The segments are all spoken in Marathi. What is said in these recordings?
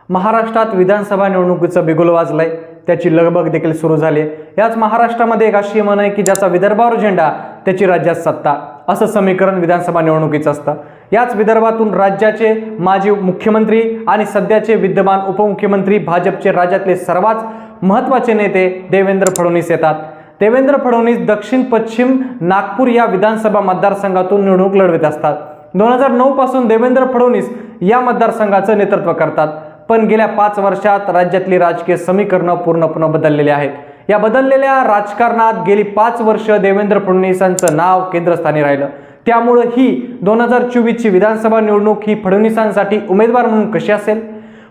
महाराष्ट्रात विधानसभा निवडणुकीचं बिगुल वाजलंय, त्याची लगबग देखील सुरू झाली आहे। याच महाराष्ट्रामध्ये एक अशी म्हण आहे की ज्याचा विदर्भावर झेंडा त्याची राज्यात सत्ता, असं समीकरण विधानसभा निवडणुकीचं असतं। याच विदर्भातून राज्याचे माजी मुख्यमंत्री आणि सध्याचे विद्यमान उपमुख्यमंत्री भाजपचे राज्यातले सर्वात महत्त्वाचे नेते देवेंद्र फडणवीस येतात। देवेंद्र फडणवीस दक्षिण पश्चिम नागपूर या विधानसभा मतदारसंघातून निवडणूक लढवत असतात। 2009 पासून देवेंद्र फडणवीस या मतदारसंघाचं नेतृत्व करतात, पण गेल्या 5 वर्षात राज्यातली राजकीय समीकरणं पूर्णपणे बदललेली आहेत। या बदललेल्या राजकारणात गेली 5 वर्ष देवेंद्र फडणवीसांचं नाव केंद्रस्थानी राहिलं। त्यामुळे ही 2024 ची विधानसभा निवडणूक ही फडणवीसांसाठी उमेदवार म्हणून कशी असेल?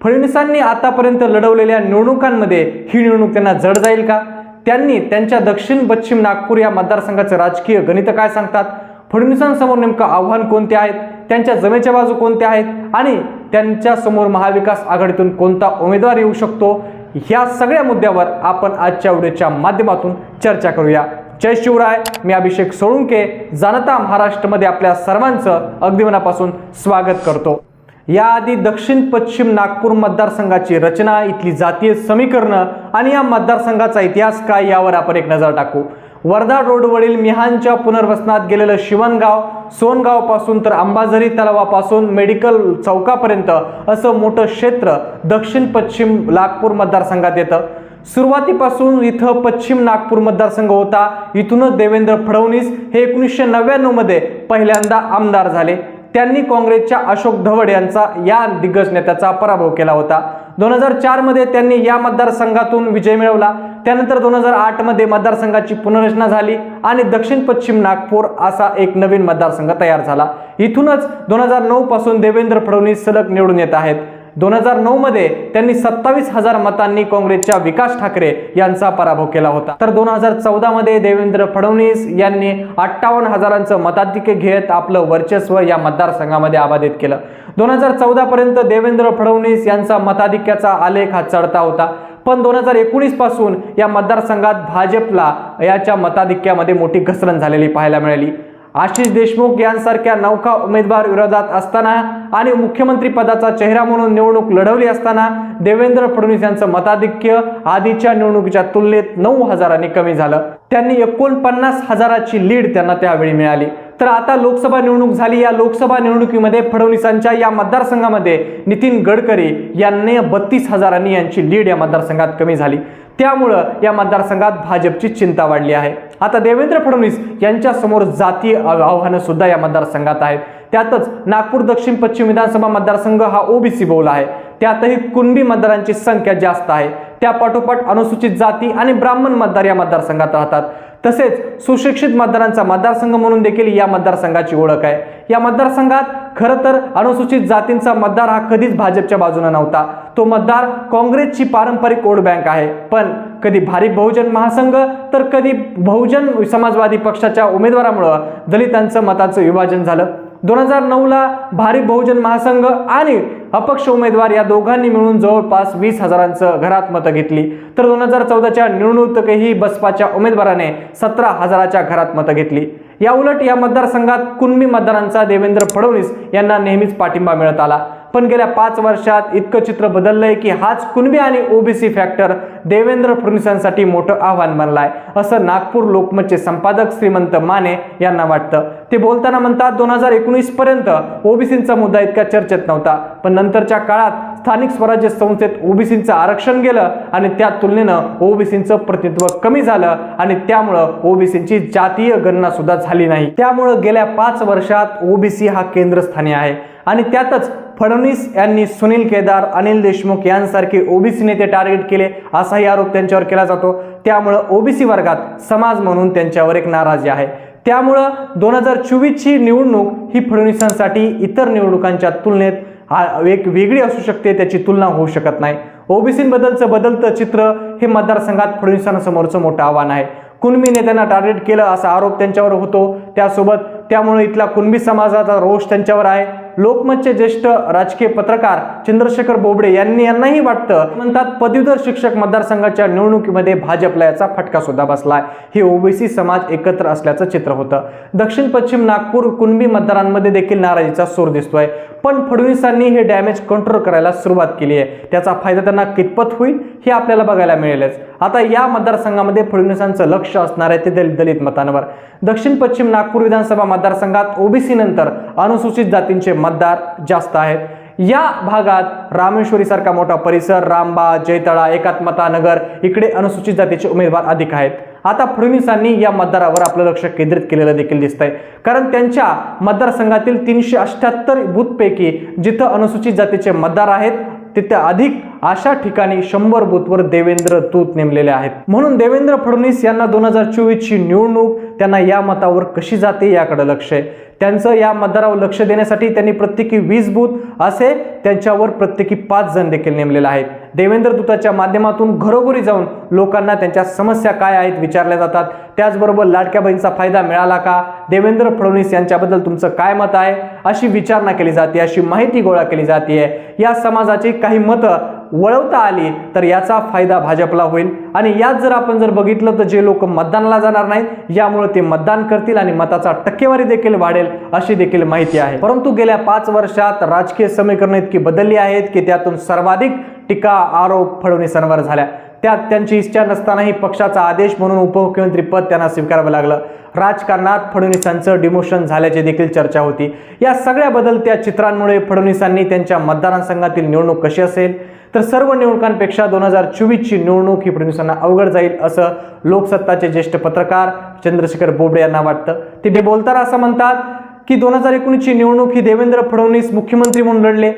फडणवीसांनी आतापर्यंत लढवलेल्या निवडणुकांमध्ये ही निवडणूक त्यांना जड जाईल का? त्यांनी त्यांच्या दक्षिण पश्चिम नागपूर या मतदारसंघाचे राजकीय गणित काय सांगतात? फडणवीसांसमोर नेमकं आव्हान कोणते आहेत? त्यांच्या जमेच्या बाजू कोणत्या आहेत? आणि त्यांच्या समोर महाविकास आघाडीतून कोणता उमेदवार येऊ शकतो? ह्या सगळ्या मुद्द्यावर आपण आजच्या व्हिडिओच्या माध्यमातून चर्चा करूया। जय शिवराय, मी अभिषेक सोळुंके जनता महाराष्ट्रामध्ये आपल्या सर्वांचं अगदी मनापासून स्वागत करतो। याआधी दक्षिण पश्चिम नागपूर मतदारसंघाची रचना, इथली जातीय समीकरणं आणि या मतदारसंघाचा इतिहास काय यावर आपण एक नजर टाकू। वर्धा रोडवरील मिहानच्या पुनर्वसनात गेलेलं शिवणगाव, सोनगाव पासून तर अंबाझरी तलावापासून मेडिकल चौकापर्यंत असं मोठं क्षेत्र दक्षिण पश्चिम नागपूर मतदारसंघात येतं। सुरुवातीपासून इथं पश्चिम नागपूर मतदारसंघ होता। इथूनच देवेंद्र फडणवीस हे 1999 मध्ये पहिल्यांदा आमदार झाले। त्यांनी काँग्रेसच्या अशोक धवड यांचा या दिग्गज नेत्याचा पराभव केला होता। 2004 मध्ये त्यांनी या मतदारसंघातून विजय मिळवला। त्यानंतर 2008 मध्ये मतदारसंघाची पुनर्रचना झाली आणि दक्षिण पश्चिम नागपूर असा एक नवीन मतदारसंघ तयार झाला। इथूनच 2009 पासून देवेंद्र फडणवीस सलग निवडून येत आहेत। 2009 मध्ये त्यांनी 27,000 मतांनी काँग्रेसच्या विकास ठाकरे यांचा पराभव केला होता। तर 2014 मध्ये देवेंद्र फडणवीस यांनी 58,000चं मताधिक्य घेत आपलं वर्चस्व या मतदारसंघामध्ये अबाधित केलं। 2014 पर्यंत देवेंद्र फडणवीस यांचा मताधिक्याचा आलेख हा चढता होता, पण 2019 पासून या मतदारसंघात भाजपला याच्या मताधिक्यामध्ये मोठी घसरण झालेली पाहायला मिळाली। आशिष देशमुख यांसारख्या नौका उमेदवार विरोधात असताना आणि मुख्यमंत्री पदाचा चेहरा म्हणून निवडणूक लढवली असताना देवेंद्र फडणवीस यांचं मताधिक्य आधीच्या निवडणुकीच्या तुलनेत 9,000 कमी झालं। त्यांनी 49,000ची लीड त्यांना त्यावेळी मिळाली। तर आता लोकसभा निवडणूक झाली। या लोकसभा निवडणुकीमध्ये फडणवीसांच्या या मतदारसंघामध्ये नितीन गडकरी यांनी 32,000 यांची लीड या मतदारसंघात कमी झाली। त्यामुळं या मतदारसंघात भाजपची चिंता वाढली आहे। आता देवेंद्र फडणवीस यांच्या समोर जातीय आव्हानं सुद्धा या मतदारसंघात आहेत। त्यातच नागपूर दक्षिण पश्चिम विधानसभा मतदारसंघ हा ओबीसी बहुल आहे। त्यातही कुणबी मतदारांची संख्या जास्त आहे। त्या पाठोपाठ अनुसूचित जाती आणि ब्राह्मण मतदार या मतदारसंघात राहतात। तसेच सुशिक्षित मतदारांचा मतदारसंघ म्हणून देखील या मतदारसंघाची ओळख आहे। या मतदारसंघात खरं तर अनुसूचित जातींचा मतदार हा कधीच भाजपच्या बाजूने नव्हता। तो मतदार काँग्रेसची पारंपरिक वोट बँक आहे, पण कधी भारिप बहुजन महासंघ तर कधी बहुजन समाजवादी पक्षाच्या उमेदवारामुळे दलितांचं मताचं विभाजन झालं। 2009 ला भारिप बहुजन महासंघ आणि अपक्ष उमेदवार या दोघांनी मिळून जवळपास 20,000चं घरात मतं घेतली। तर 2014च्या निवडणुकीतही बसपाच्या उमेदवाराने 17,000च्या घरात मतं घेतली। या उलट या मतदारसंघात कुणबी मतदारांचा देवेंद्र फडणवीस यांना नेहमीच पाठिंबा मिळत आला, पण गेल्या 5 वर्षात इतकं चित्र बदललंय की हाच कुणबी आणि ओबीसी फॅक्टर देवेंद्र फडणवीसांसाठी मोठं आव्हान बनलाय, असं नागपूर लोकमतचे संपादक श्रीमंत माने यांना वाटतं। ते बोलताना म्हणतात, 2019 पर्यंत ओबीसींचा मुद्दा इतका चर्चेत नव्हता, पण नंतरच्या काळात स्थानिक स्वराज्य संस्थेत ओबीसींचं आरक्षण गेलं आणि त्या तुलनेनं ओबीसींचं प्रतिनिधित्व कमी झालं आणि त्यामुळं ओबीसींची जातीय गणना सुद्धा झाली नाही। त्यामुळं गेल्या 5 वर्षात ओबीसी हा केंद्रस्थानी आहे आणि त्यातच फडणवीस यांनी सुनील केदार, अनिल देशमुख यांसारखे ओबीसी नेते टार्गेट केले असाही आरोप त्यांच्यावर केला जातो। त्यामुळे ओबीसी वर्गात समाज म्हणून त्यांच्यावर एक नाराजी आहे। त्यामुळे 2024 ची निवडणूक ही फडणवीसांसाठी इतर निवडणुकांच्या तुलनेत एक वेगळी असू शकते, त्याची तुलना होऊ शकत नाही। ओबीसींबद्दलचं बदलतं चित्र हे मतदारसंघात फडणवीसांसमोरचं मोठं आव्हान आहे। कुणबी नेत्यांना टार्गेट केलं असा आरोप त्यांच्यावर होतो। त्यामुळे इथला कुणबी समाजाचा रोष त्यांच्यावर आहे। लोकमतचे ज्येष्ठ राजकीय पत्रकार चंद्रशेखर बोबडे यांनाही वाटतं, म्हणतात पदवीधर शिक्षक मतदारसंघाच्या निवडणुकीमध्ये भाजपला याचा फटका सुद्धा बसलाय। हे ओबीसी समाज एकत्र असल्याचं चित्र होतं। दक्षिण पश्चिम नागपूर कुणबी मतदारांमध्ये देखील नाराजीचा सूर दिसतोय, पण फडणवीसांनी हे डॅमेज कंट्रोल करायला सुरुवात केली आहे. त्याचा फायदा त्यांना कितपत होईल हे आपल्याला बघायला मिळेलच. आता या मतदारसंघामध्ये फडणवीसांचं लक्ष असणार आहे ते दलित मतांवर. दक्षिण पश्चिम नागपूर विधानसभा मतदारसंघात ओबीसी नंतर अनुसूचित जातींचे मतदार जास्त आहेत. या भागात रामेश्वरी सारखा मोठा परिसर, रामबा, जैतळा, एकात्मता नगर इकडे अनुसूचित जातीचे उमेदवार अधिक आहेत. आता फडणवीसांनी या मतदारावर आपलं लक्ष केंद्रित केलेलं देखील दिसतंय, कारण त्यांच्या मतदारसंघातील 378 बूथपैकी जिथं अनुसूचित जातीचे मतदार आहेत तिथे अधिक अशा ठिकाणी 100 बूथवर देवेंद्र दूत नेमलेले आहेत. म्हणून देवेंद्र फडणवीस यांना 2024 ची निवडणूक त्यांना या मतावर कशी जाते याकडे लक्ष आहे. त्यांचं या मतदारावर लक्ष देण्यासाठी त्यांनी प्रत्येकी 20 बूथ असे त्यांच्यावर प्रत्येकी 5 जण देखील नेमलेले आहेत. देवेंद्र दूताच्या माध्यमातून घरोघरी जाऊन लोकांना त्यांच्या समस्या काय आहेत विचारल्या जातात. त्याचबरोबर लाडक्या बहिणीचा फायदा मिळाला का, देवेंद्र फडणवीस यांच्याबद्दल तुमचं काय मत आहे अशी विचारणा केली जाते, अशी माहिती गोळा केली जाते. या समाजाची काही मतं वळवता आली तर याचा फायदा भाजपला होईल. आणि यात जर बघितलं तर जे लोक मतदानाला जाणार नाहीत यामुळे ते मतदान करतील आणि मताचा टक्केवारी देखील वाढेल अशी देखील माहिती आहे. परंतु गेल्या 5 वर्षात राजकीय समीकरण इतकी बदलली आहेत की त्यातून सर्वाधिक टीका आरोप फडणवीसांवर झाल्या. त्यात त्यांची इच्छा नसतानाही पक्षाचा आदेश म्हणून उपमुख्यमंत्री पद त्यांना स्वीकारावं लागलं. राजकारणात फडणवीसांचं डिमोशन झाल्याची देखील चर्चा होती. या सगळ्या बदलत्या चित्रांमुळे फडणवीसांनी त्यांच्या मतदारसंघातील निवडणूक कशी असेल तर सर्व निवडणुकांपेक्षा 2024 ची निवडणूक ही फडणवीसांना अवघड जाईल असं लोकसत्ताचे ज्येष्ठ पत्रकार चंद्रशेखर बोबडे यांना वाटतं. ते बोलताना असं म्हणतात की 2019 ची निवडणूक ही देवेंद्र फडणवीस मुख्यमंत्री म्हणून लढले,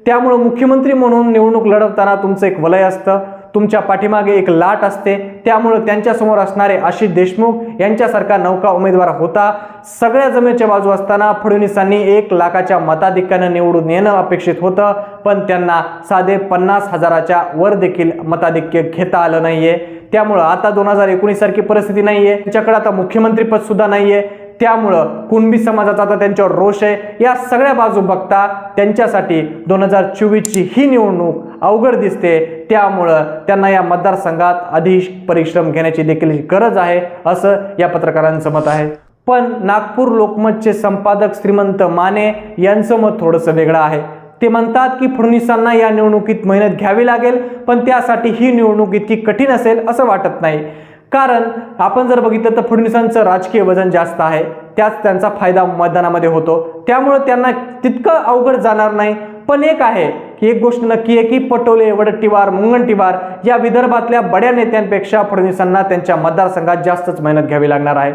त्यामुळे मुख्यमंत्री म्हणून निवडणूक लढवताना तुमचं एक वलय असतं, तुमच्या पाठीमागे एक लाट असते, त्यामुळे त्यांच्यासमोर असणारे आशिष देशमुख यांच्यासारखा नौका उमेदवार होता. सगळ्या जमेच्या बाजू असताना फडणवीसांनी 1 लाखाच्या मताधिक्यानं निवडून येणं अपेक्षित होतं, पण त्यांना साधे 50,000च्या वर देखील मताधिक्य घेता आलं नाहीये. त्यामुळं आता 2019 सारखी परिस्थिती नाहीये. त्यांच्याकडे आता मुख्यमंत्रीपद सुद्धा नाहीये. त्यामुळं कुणबी समाजाचा आता त्यांच्यावर रोष आहे. या सगळ्या बाजू बघता त्यांच्यासाठी 2024 ची ही निवडणूक अवघड दिसते. त्यामुळं त्यांना या मतदारसंघात अधिक परिश्रम घेण्याची देखील गरज आहे असं या पत्रकारांचं मत आहे. पण नागपूर लोकमतचे संपादक श्रीमंत माने यांचं मत थोडंसं वेगळं आहे. ते म्हणतात की फडणवीसांना या निवडणुकीत मेहनत घ्यावी लागेल, पण त्यासाठी ही निवडणूक इतकी कठीण असेल असं वाटत नाही. कारण आपण जर बघितलं तर फडणवीसांचं राजकीय वजन जास्त आहे, त्याच त्यांचा फायदा मतदानामध्ये होतो. त्यामुळे त्यांना तितकं अवघड जाणार नाही. पण एक आहे की एक गोष्ट नक्की आहे की पटोले, वडट्टीवार, मुनगंटीवार या विदर्भातल्या बड्या नेत्यांपेक्षा फडणवीसांना त्यांच्या मतदारसंघात जास्तच मेहनत घ्यावी लागणार आहे.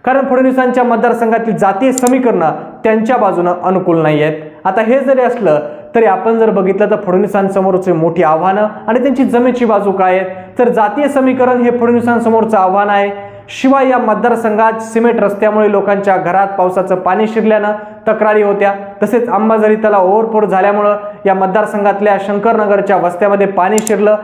कारण फडणवीसांच्या मतदारसंघातील जातीय समीकरणं त्यांच्या बाजूनं अनुकूल नाही आहेत. आता हे जरी असलं तरी आपण जर बघितलं तर फडणवीसांसमोरचे मोठी आव्हानं आणि त्यांची जमेची बाजू काय आहे तर जातीय समीकरण हे फडणवीसांसमोरचं आव्हान आहे. शिवाय या मतदारसंघात सिमेंट रस्त्यामुळे लोकांच्या घरात पावसाचं पाणी शिरल्यानं तक्रारी होत्या. तसेच अंबाझरी तलाव ओव्हरफ्लो झाल्यामुळं या मतदारसंघातल्या शंकरनगरच्या वस्त्यामध्ये पाणी शिरलं.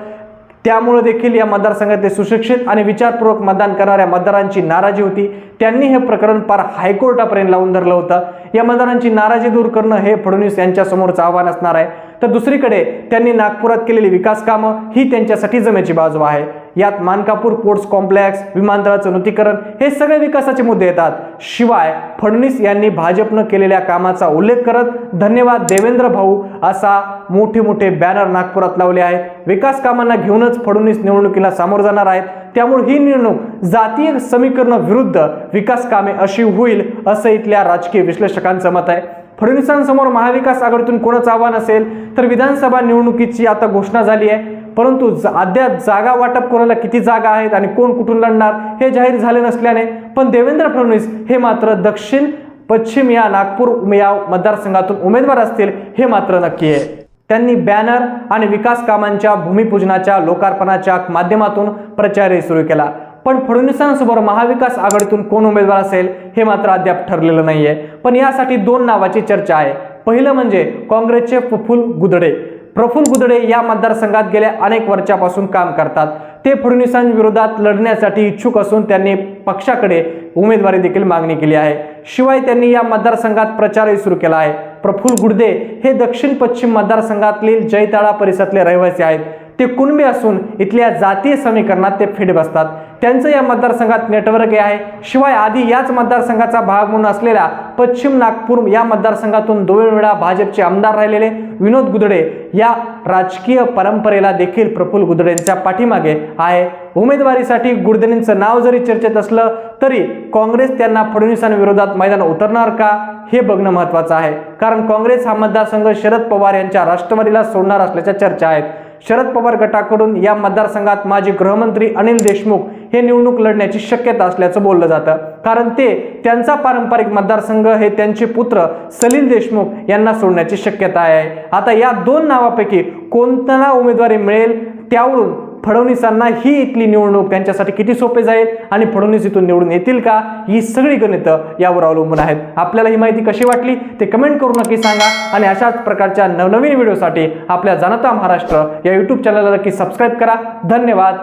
त्यामुळे देखील या मतदारसंघातले सुशिक्षित आणि विचारपूर्वक मतदान करणाऱ्या मतदारांची नाराजी होती. त्यांनी हे प्रकरण पार हायकोर्टापर्यंत लावून धरलं होतं. या मतदारांची नाराजी दूर करणं हे फडणवीस यांच्या समोरचं आव्हान असणार आहे. तर दुसरीकडे त्यांनी नागपुरात केलेली विकास कामं ही त्यांच्यासाठी जमेची बाजू आहे. यात मानकापूर स्पोर्ट्स कॉम्प्लेक्स, विमानतळाचं नूतनीकरण हे सगळे विकासाचे मुद्दे येतात. शिवाय फडणवीस यांनी भाजपनं केलेल्या कामाचा उल्लेख करत धन्यवाद देवेंद्र भाऊ असा मोठे मोठे बॅनर नागपुरात लावले आहेत. विकास कामांना घेऊनच फडणवीस निवडणुकीला सामोरं जाणार आहेत. त्यामुळे ही निवडणूक जातीय समीकरण विरुद्ध विकास कामे अशी होईल असं इथल्या राजकीय विश्लेषकांचं मत आहे. फडणवीसांसमोर महाविकास आघाडीतून कोणाचं आव्हान असेल तर विधानसभा निवडणुकीची आता घोषणा झाली आहे, परंतु अद्याप जागा वाटप कोणाला किती जागा आहेत आणि कोण कुठून लढणार हे जाहीर झाले नसल्याने पण देवेंद्र फडणवीस हे मात्र दक्षिण पश्चिम या नागपूर या मतदारसंघातून उमेदवार असतील हे मात्र नक्की आहे. त्यांनी बॅनर आणि विकास कामांच्या भूमिपूजनाच्या लोकार्पणाच्या माध्यमातून प्रचारही सुरू केला. पण फडणवीसांसमोर महाविकास आघाडीतून कोण उमेदवार असेल हे मात्र अद्याप ठरलेलं नाहीये. पण यासाठी 2 नावाची चर्चा आहे. पहिलं म्हणजे काँग्रेसचे प्रफुल्ल गुदडे या मतदारसंघात गेल्या अनेक वर्षापासून काम करतात. ते फडणवीसांविरोधात लढण्यासाठी इच्छुक असून त्यांनी पक्षाकडे उमेदवारी देखील मागणी केली आहे. शिवाय त्यांनी या मतदारसंघात प्रचारही सुरू केला आहे. प्रफुल्ल गुदडे हे दक्षिण पश्चिम मतदारसंघातील जैताळा परिसरातले रहिवासी आहेत. ते कुणबी असून इथल्या जातीय समीकरणात ते फिट बसतात. त्यांचं या मतदारसंघात नेटवर्क आहे. शिवाय आधी याच मतदारसंघाचा भाग म्हणून असलेल्या पश्चिम नागपूर या मतदारसंघातून 2 वेळा भाजपचे आमदार राहिलेले विनोद गुदडे या राजकीय परंपरेला देखील प्रफुल्ल गुदडेंच्या पाठीमागे आहे. उमेदवारीसाठी गुदडेंचं नाव जरी चर्चेत असलं तरी काँग्रेस त्यांना फडणवीसांविरोधात मैदानात उतरणार का हे बघणं महत्त्वाचं आहे. कारण काँग्रेस हा मतदारसंघ शरद पवार यांच्या राष्ट्रवादीला सोडणार असल्याच्या चर्चा आहेत. शरद पवार गटाकडून या मतदारसंघात माजी गृहमंत्री अनिल देशमुख हे निवडणूक लढण्याची शक्यता असल्याचं बोललं जातं. कारण त्यांचा पारंपरिक मतदारसंघ हे त्यांचे पुत्र सलील देशमुख यांना सोडण्याची शक्यता आहे. आता या 2 नावापैकी कोणत्याला उमेदवारी मिळेल त्यावरून फडणवीसांना ही इथली निवडणूक त्यांच्यासाठी किती सोपे जाईल आणि फडणवीस इथून निवडून येतील का ही सगळी गणितं यावर अवलंबून आहेत. आपल्याला ही माहिती कशी वाटली ते कमेंट करून नक्की सांगा आणि अशाच प्रकारच्या नवनवीन व्हिडिओसाठी आपल्या जनता महाराष्ट्र या YouTube चॅनलला नक्की सबस्क्राईब करा. धन्यवाद.